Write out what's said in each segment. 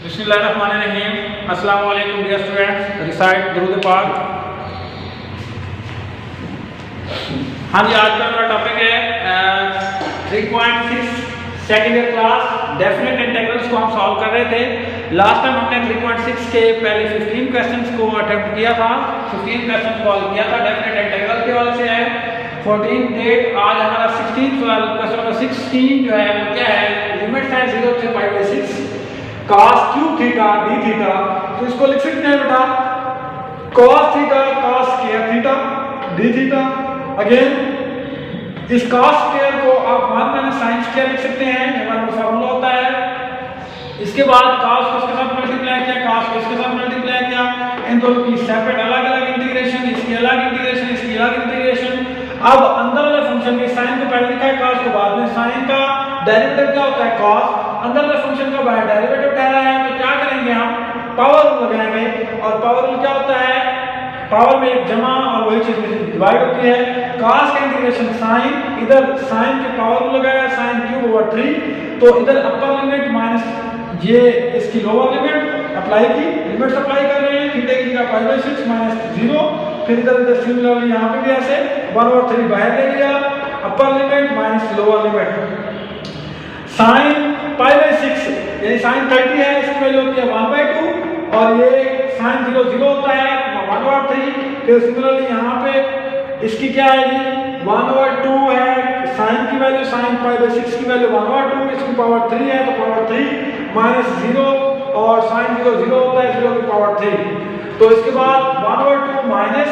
बिस्मिल्लाहिर्रहमानिर्रहीम। अस्सलाम वालेकुम डियर स्टूडेंट्स, रिसाइट दुरूद पाक। हाँ जी, आज का मेरा टॉपिक है 3.6 second year class definite integrals को हम सॉल्व कर रहे थे। लास्ट टाइम हमने 3.6 के पहले 15 क्वेश्चंस को अटेम्प्ट किया था, 15 क्वेश्चन सॉल्व किया था डेफिनेट इंटीग्रल के वाले से है 14 डेट। आज हमारा 16 क्वेश्चन नंबर 16 जो है वो क्या है, लिमिट्स है 0 से π/6 cos Q theta D theta. तो इसको लिख सकते हैं बेटा cos theta cos square theta D theta. Again इस cos स्क्वायर को आप 1 - sin स्क्वायर लिख सकते हैं, ये हमारा फार्मूला होता है। इसके बाद cos को इसके साथ मल्टीप्लाई किया, cos को इसके साथ मल्टीप्लाई किया, इन दोनों की सेपरेट अलग-अलग इंटीग्रेशन, इसकी अलग इंटीग्रेशन, इसकी अलग इंटीग्रेशन। अब अंदर वाले फंक्शन के sin को पहले लिखा है, cos को बाद में। sin का डेरिवेटिव क्या होता है cos, अंदर वाले फंक्शन का बाहर डेरिवेटिव ठहरा है, तो क्या करेंगे हम पावर रूल लगाएंगे। और पावर रूल क्या होता है, पावर में एक जमा और वही चीज डिवाइड होती है। cos का इंटीग्रेशन sin, इधर sin के पावर रूल लगाया sin क्यूब ओवर 3, तो इधर अपर लिमिट माइनस ये इसकी लोअर लिमिट अप्लाई की, लिमिट्स अप्लाई कर रहे हैं थीटा की जगह π/6 - 0। फिर इधर सिमिलरली यहाँ पे भी ऐसे 1/3 बाहर ले लिया, अपर limit minus lower limit. sin π/6 यानी sin 30 है, इसकी वैल्यू होती है 1/2 और ये sin 0 0 होता है 1/3। फिर सिमिलरली यहाँ पे इसकी क्या है जी 1/2 है, sin की वैल्यू sin π/6 की वैल्यू 1/2, इसकी पावर 3 है तो पावर 3 - 0 और sin 0 0 होता है 0 की पावर 3। तो इसके बाद 1/2 माइनस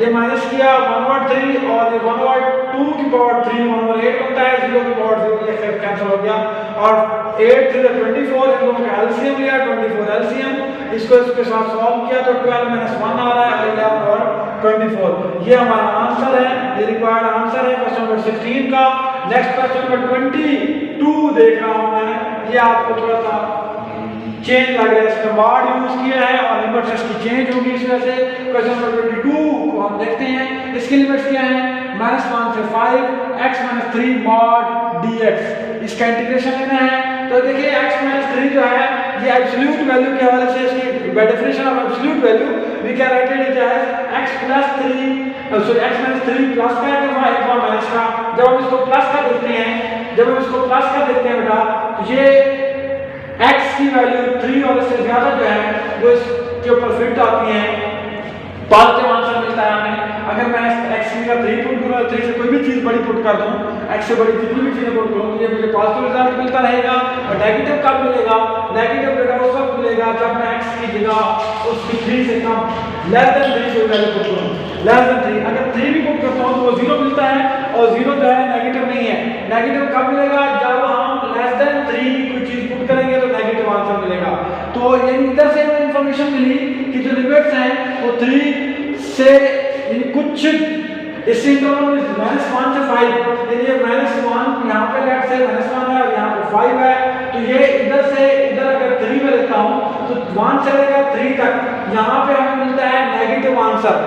ये माइनस किया 1/3 और ये 1/2 की पावर 3 1/8 होता है, 0 की पावर 0 ये कैंसिल हो गया। और 8 3 24, इन दोनों का एलसीएम लिया 24 एलसीएम, इसको इसके साथ सॉल्व किया तो 12 - 1 आ रहा है 11 और 24। ये हमारा आंसर है, ये रिक्वायर्ड आंसर है क्वेश्चन नंबर 16 का। नेक्स्ट क्वेश्चन नंबर 22 देख रहा हूं मैं, ये आपको थोड़ा सा चेंज लग रहा है, इसमें मॉड यूज किया है और लिमिट्स इसकी चेंज होगी इस वजह से। क्वेश्चन नंबर 22 को हम देखते हैं, इसकी लिमिट्स क्या है -1 से 5 x - 3 mod dx। इसका इंटीग्रेशन लेना है, तो देखिए x - 3 जो है ये एब्सोल्यूट वैल्यू के हवाले से इसकी by definition of absolute value we can write it as x + 3 x - 3 plus का है एक बार माइनस का। जब हम इसको प्लस का देखते हैं, बेटा तो ये x की वैल्यू 3 और इससे ज्यादा जो है वो इसके ऊपर फिट आती है, पॉजिटिव आंसर मिलता है हमें। अगर मैं x की जगह 3 पुट करूं, 3 से कोई भी चीज बड़ी पुट कर दूं, x से बड़ी जितनी भी चीजें पुट करूं तो ये मुझे पॉजिटिव रिजल्ट मिलता रहेगा। और नेगेटिव कब मिलेगा, नेगेटिव डेटा उस वक्त मिलेगा जब मैं x की जगह उसकी 3 से कम <3 कोई वैल्यू पुट करूं, <3। अगर 3 भी पुट करता हूं तो वो 0 मिलता है और 0 जो है नेगेटिव नहीं है। नेगेटिव कब मिलेगा, जब हम <3 कोई चीज पुट करेंगे तो नेगेटिव आंसर मिलेगा। तो ये इधर से हमें इंफॉर्मेशन मिली कि जो लिमिट्स हैं वो 3 से कुछ इस इंटरवल में -1 से 5, यानी ये -1 यहाँ पे लेट से -1 है और यहाँ पे 5 है, तो ये इधर से इधर अगर 3 में लेता हूँ तो 1 से लेकर 3 तक यहाँ पे हमें मिलता है नेगेटिव आंसर।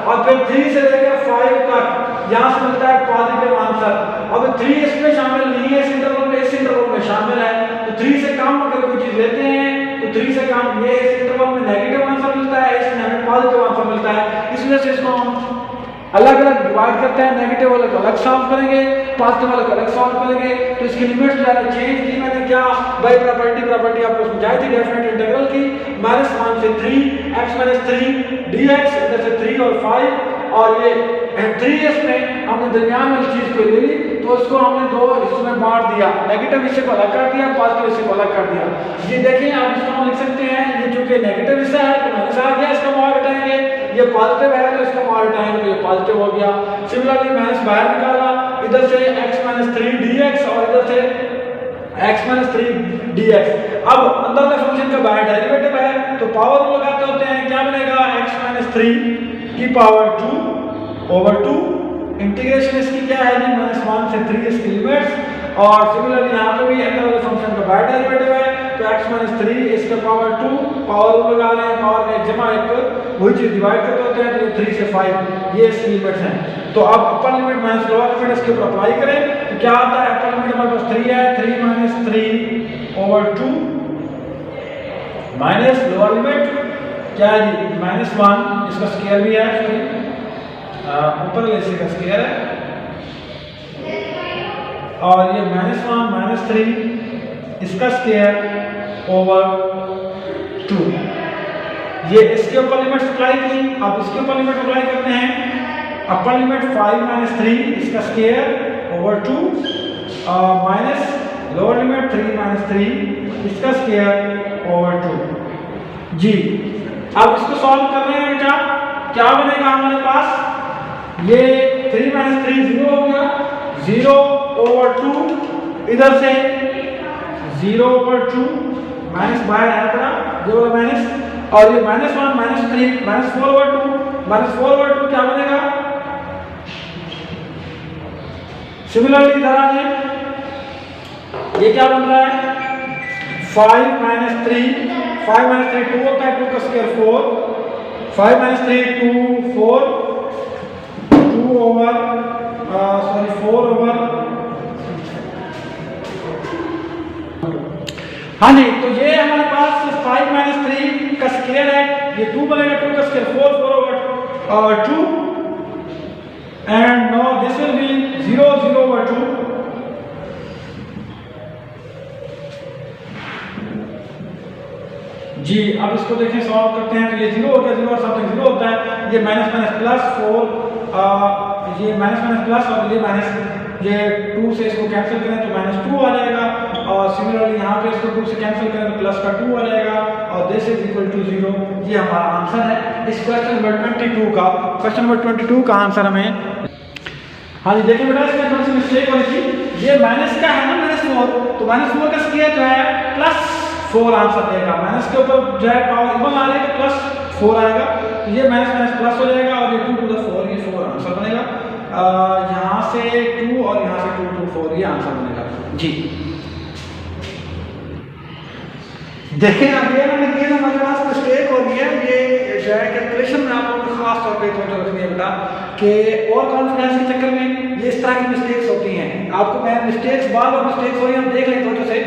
और फिर 3 से लेकर 5 तक यहाँ से मिलता है पॉजिटिव आंसर। अब 3 इसमें शामिल नहीं है, इस इंटरवल में शामिल है, तो 3 से कम अगर कोई चीज लेते हैं तो 3 से कम ये इस इंटरवल में नेगेटिव आंसर मिलता है, इसमें हमें पॉजिटिव आंसर मिलता है। इस वजह से इसको हम अलग-अलग डिवाइड करते हैं, नेगेटिव वाले को अलग सॉल्व करेंगे, पॉजिटिव वाले को अलग सॉल्व करेंगे। तो इसकी लिमिट्स जो है चेंज की मैंने क्या बाय प्रॉपर्टी आपको समझाई थी डेफिनेट इंटीग्रल की। -1 से 3 x - 3 dx, इधर से 3 और 5 और ये 3 इसमें हमने दरमियान वाली चीज को ले ली तो उसको हमने दो हिस्सों में बांट दिया, नेगेटिव हिस्से को अलग कर दिया, पॉजिटिव हिस्से को अलग कर दिया। ये देखिए आप इसको हम लिख सकते हैं, ये चूंकि नेगेटिव हिस्सा है तो माइनस आ गया, इसका मॉड हटाएंगे, ये पॉजिटिव है तो इसका मॉड हटाएंगे तो ये पॉजिटिव हो गया। सिमिलरली माइनस बाहर निकाला, इधर से x - 3 dx और इधर से x - 3 dx। अब अंदर वाले फंक्शन का बाहर डेरिवेटिव है तो पावर लगाते होते हैं, क्या बनेगा x - 3 की पावर 2/2। इंटीग्रेशन इसकी क्या है जी -1 से 3 इसकी लिमिट्स। और सिमिलरली यहाँ पे भी अंदर वाले फंक्शन का बाहर डेरिवेटिव है तो x - 3 इसका पावर 2, पावर लगा रहे हैं, पावर में जमा एक वही चीज डिवाइड करते होते हैं तो 3 से 5 ये इसकी लिमिट्स हैं। तो अब अपर लिमिट माइनस लोअर लिमिट इसके ऊपर अप्लाई करें तो क्या आता है, अपर लिमिट हमारे पास 3 है, 3 - 3 ओवर 2 माइनस लोअर लिमिट क्या है जी -1, इसका स्क्वायर भी है, सॉरी ऊपर वाले का स्क्वायर है, और ये -1 -3 इसका स्क्वायर ओवर 2। ये इसके ऊपर लिमिट अप्लाई की, अब इसके ऊपर लिमिट अप्लाई करते हैं। अपर लिमिट 5 - 3 इसका square over 2 minus lower limit 3 - 3 इसका स्क्वायर ओवर 2 जी। अब इसको सॉल्व कर रहे हैं बेटा, क्या बनेगा हमारे पास, ये 3 - 3 0 हो गया, 0 ओवर 2 इधर से 0 ओवर 2 माइनस बाहर आया पड़ा, जो माइनस, और ये -1 -3 -4 ओवर 2 क्या बनेगा, सिमिलरली इधर आ जाए, ये क्या बन रहा है 5 - 3 2 होता है, 2 का स्क्वायर 4, 5 - 3 2 4 2 ओवर 4 ओवर, हाँ जी। तो ये हमारे पास 5 - 3 का स्क्वायर है, ये 2 बनेगा, 2 का square 4 over 2 and now this will B 0 0 over 2 जी। अब इसको देखें, सॉल्व करते हैं, तो ये 0 होता है, 0 और समथिंग 0 होता है, ये माइनस प्लस 4, ये माइनस प्लस, और ये माइनस, ये 2 से इसको कैंसिल करें तो -2 आ जाएगा, और सिमिलरली यहाँ पे इसको 2 से कैंसिल करें तो प्लस का 2 आ जाएगा, और दिस इज इक्वल टू 0। ये हमारा आंसर है इस क्वेश्चन नंबर 22 का। क्वेश्चन नंबर 22 का आंसर हमें, हाँ जी देखिए बेटा, इसमें थोड़ी सी मिस्टेक हो रही थी, ये माइनस का है ना -4, तो -4 का स्क्वायर जो है +4 आंसर देगा, माइनस के ऊपर जो है पावर इवन आ जाएगा +4 आएगा, तो ये माइनस प्लस हो जाएगा, और ये 2 to the 4 ये 4 आंसर बनेगा, यहाँ से 2 और यहाँ से 2 to 4 ये आंसर बनेगा जी। देखिए अब ये हमारे पास मिस्टेक हो रही है, ये जो है कैलकुलेशन में आप लोगों को खास तौर पे तो रखनी है बेटा, कि और कॉन्फिडेंस के चक्कर में ये इस तरह की मिस्टेक्स होती हैं, आपको मैं मिस्टेक्स बार मिस्टेक्स हो रही है, हम देख लें तो से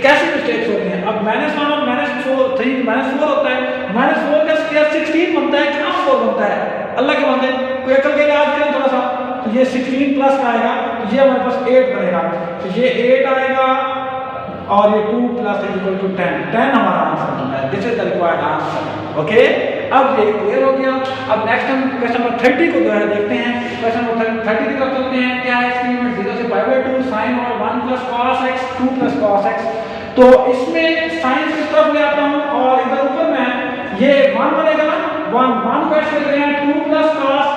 कैसी मिस्टेक्स हो रही हैं। अब -1 और -3 -4 होता है, -4 का स्क्वायर 16 बनता है, कहाँ 4 बनता है, अल्लाह के बंदे कोई अकल के इलाज करें थोड़ा सा, तो ये 16 प्लस का आएगा, तो ये हमारे पास 8 बनेगा, तो ये 8 आएगा, और ये 2 + 10 हमारा आंसर बनता है, this is the required answer. Okay, अब ये क्लियर हो गया। अब नेक्स्ट हम क्वेश्चन नंबर 30 को जो है देखते हैं। क्वेश्चन नंबर 30 की तरफ चलते हैं। क्या है इसकी लिमिट 0 से π/2 sin और 1 + cos x 2 + cos x। तो इसमें साइन की तरफ ले आता हूं, और इधर ऊपर में ये 1 बनेगा ना, 1 को ऐसे ले रहे हैं 2 + cos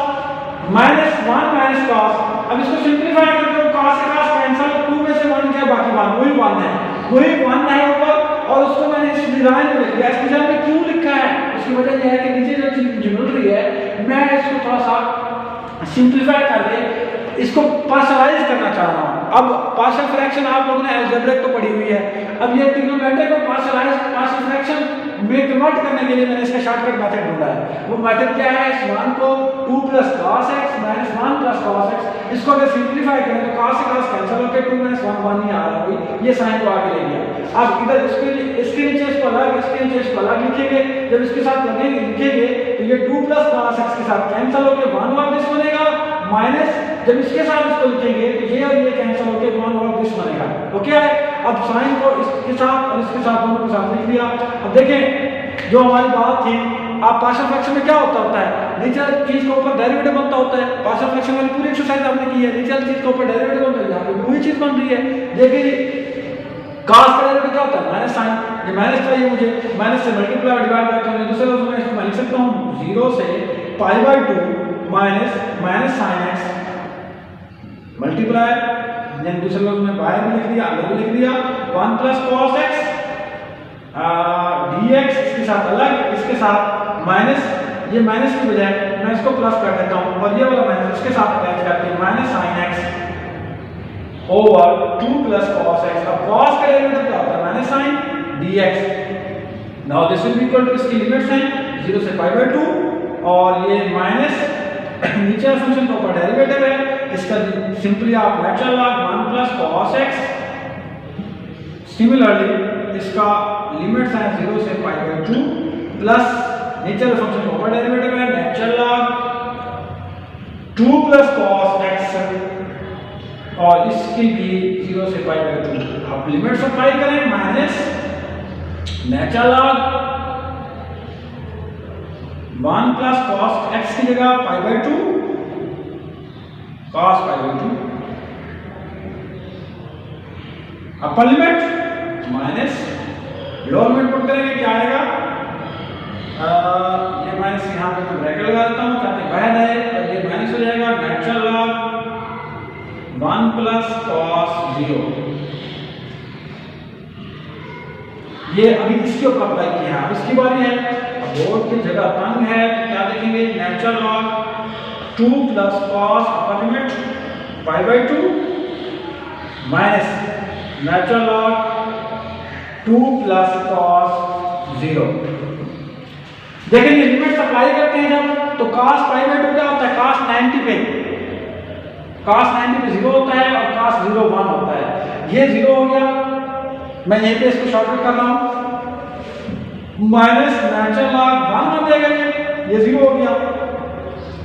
-1 - cos। अब इसको सिंपलीफाई करते हो, cos से cos कैंसिल, 2 में से 1 क्या, बाकी 1 वही 1 है, वही 1 है ऊपर, और उसको मैंने इस डिजाइन में लिख दिया। इस डिजाइन में क्यों लिखा है, उसकी वजह यह है कि नीचे जो चीज ज्योमेट्री है, मैं इसको थोड़ा सा सिंपलीफाई करके इसको पार्शलाइज करना चाह रहा हूं। अब पार्शियल फ्रैक्शन आप लोगों ने अलजेब्रिक तो पढ़ी हुई है, अब ये ट्रिग्नोमेट्री को पार्शियल फ्रैक्शन में कन्वर्ट करने के लिए मैंने इसका शॉर्टकट मेथड ढूंढा है। वो मेथड क्या है, इस 1 को 2 + cos x -1 + cos x, इसको अगर सिंपलीफाई करें तो cos से cos कैंसिल होकर 2 - 1 ही आ रहा है, ये साइन को आगे ले लिया। अब इधर इसके नीचे इसको अलग, इसके नीचे इसको अलग लिखेंगे, जब इसके साथ लिखेंगे तो ये 2 + cos x के साथ कैंसिल होकर 1 वापस बनेगा, माइनस जब इसके साथ इसको लिखेंगे तो ये और ये कैंसिल होकर 1 और दिस बनेगा। ओके है, अब साइन को इसके साथ और इसके साथ दोनों के साथ लिख दिया। अब देखें जो हमारी बात थी, आप पार्शियल फ्रैक्शन में क्या होता है, नीचे चीज के ऊपर डेरिवेटिव बनता होता है। पार्शियल फ्रैक्शन वाली पूरी एक्सरसाइज आपने की है, नीचे चीज के ऊपर डेरिवेटिव बनता है, यहाँ पे वही चीज बन रही है। देखिए cos का डेरिवेटिव क्या होता है, माइनस साइन, ये माइनस चाहिए मुझे, माइनस से मल्टीप्लाई और डिवाइड करता हूं, दूसरे लफ्ज में इसको मैं लिख सकता हूं 0 से π/2 minus sin x multiply, then दूसरे लफ्ज में बाहर भी लिख दिया, अंदर भी लिख दिया, 1 + cos x dx, इसके साथ अलग, इसके साथ माइनस, ये माइनस की बजाय मैं इसको प्लस कर देता हूं, और ये वाला माइनस इसके साथ अटैच करके -sin x over 2 + cos x। अब cos का डेरिवेटिव क्या होता है, -sin dx। Now this will be equal to, इसकी लिमिट्स हैं 0 से π/2, और ये माइनस नीचे फंक्शन का ऊपर डेरिवेटिव है, इसका सिंपली आप natural log 1 + cos x similarly इसका लिमिट्स हैं 0 से π/2 प्लस नेचुरल फंक्शन का ऊपर डेरिवेटिव है natural log 2 plus cos x और इसकी भी 0 से π/2। अब लिमिट्स अप्लाई करें minus natural log 1 plus cos x की जगह π/2 cos π/2 upper limit minus lower limit put करेंगे क्या आएगा, ये माइनस यहाँ पे मैं ब्रैकेट लगा देता हूँ ताकि बाहर आए और ये माइनस हो जाएगा नेचुरल लॉग 1 प्लस cos 0। ये अभी इसके ऊपर अप्लाई किया, अब इसकी बारी है। अब बोर्ड की जगह तंग है तो क्या देखेंगे natural log 2 plus cos upper limit π/2 minus natural log 2 plus cos 0। देखेंगे लिमिट अप्लाई करते हैं जब तो cos π/2 क्या होता है, cos 90 पे 0 होता है और cos 0 1 होता है। ये 0 हो गया, मैं यहीं पे इसको शॉर्टकट कर रहा हूं, माइनस नेचुरल लॉग 1 बन जाएगा, ये 0 हो गया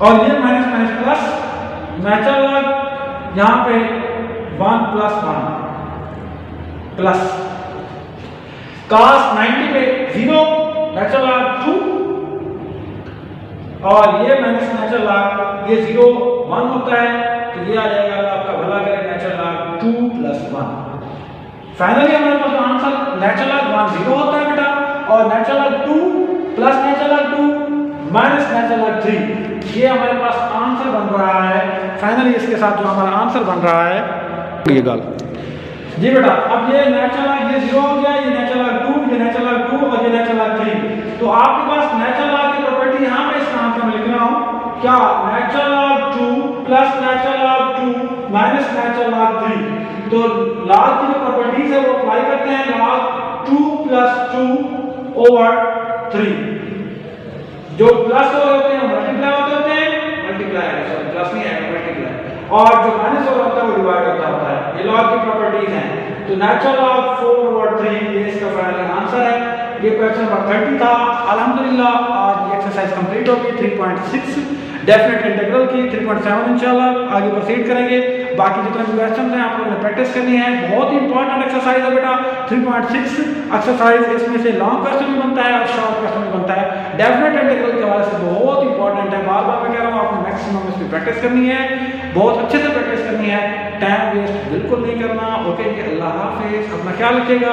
और ये minus minus plus natural log यहां पे 1 प्लस 1 प्लस cos 90 पे 0 नेचुरल लॉग 2 और ये माइनस नेचुरल लॉग ये 0 1 होता है तो ये आ जाएगा आपका भला करे नेचुरल लॉग 2 प्लस 1। फाइनली हमारे पास आंसर नेचुरल लॉग 1 0 होता है बेटा और natural log 2 plus natural log 2 minus natural log 3, ये हमारे पास आंसर बन रहा है। फाइनली इसके साथ जो हमारा आंसर बन रहा है ये गाल जी बेटा। अब ये नेचुरल लॉग ये 0 हो गया, ये नेचुरल लॉग 2, ये नेचुरल लॉग 2 और ये नेचुरल लॉग 3। तो आपके पास नेचुरल लॉग की प्रॉपर्टी यहां पे इसका आंसर मैं लिख रहा हूं क्या, natural log 2 plus natural log 2 minus natural log 3। तो लॉग की जो प्रॉपर्टीज है वो अप्लाई करते हैं, लॉग 2 प्लस 2 ओवर 3। जो प्लस हो होते हैं मल्टीप्लाई होते हैं, मल्टीप्लाई सॉरी प्लस नहीं है मल्टीप्लाई, और जो माइनस हो होता है वो डिवाइड होता है। ये लॉग की प्रॉपर्टीज हैं। तो नेचुरल लॉग 4 ओवर 3 ये इसका फाइनल आंसर है। ये क्वेश्चन नंबर 30 था। अल्हम्दुलिल्लाह आज ये एक्सरसाइज कंप्लीट होगी 3.6 डेफिनेट इंटीग्रल की, 3.7 इंशाल्लाह आगे प्रोसीड करेंगे। बाकी जितने भी क्वेश्चन हैं आप लोगों ने प्रैक्टिस करनी है, बहुत ही इंपॉर्टेंट एक्सरसाइज है बेटा 3.6 एक्सरसाइज। इसमें से लॉन्ग क्वेश्चन भी बनता है और शॉर्ट क्वेश्चन भी बनता है, डेफिनेट इंटीग्रल के हवाले से बहुत इंपॉर्टेंट है। बार बार मैं कह रहा हूँ आपने मैक्सिमम इसकी प्रैक्टिस करनी है, बहुत अच्छे से प्रैक्टिस करनी है, टाइम वेस्ट बिल्कुल नहीं करना। ओके, अल्लाह हाफिज़, अपना ख्याल रखिएगा।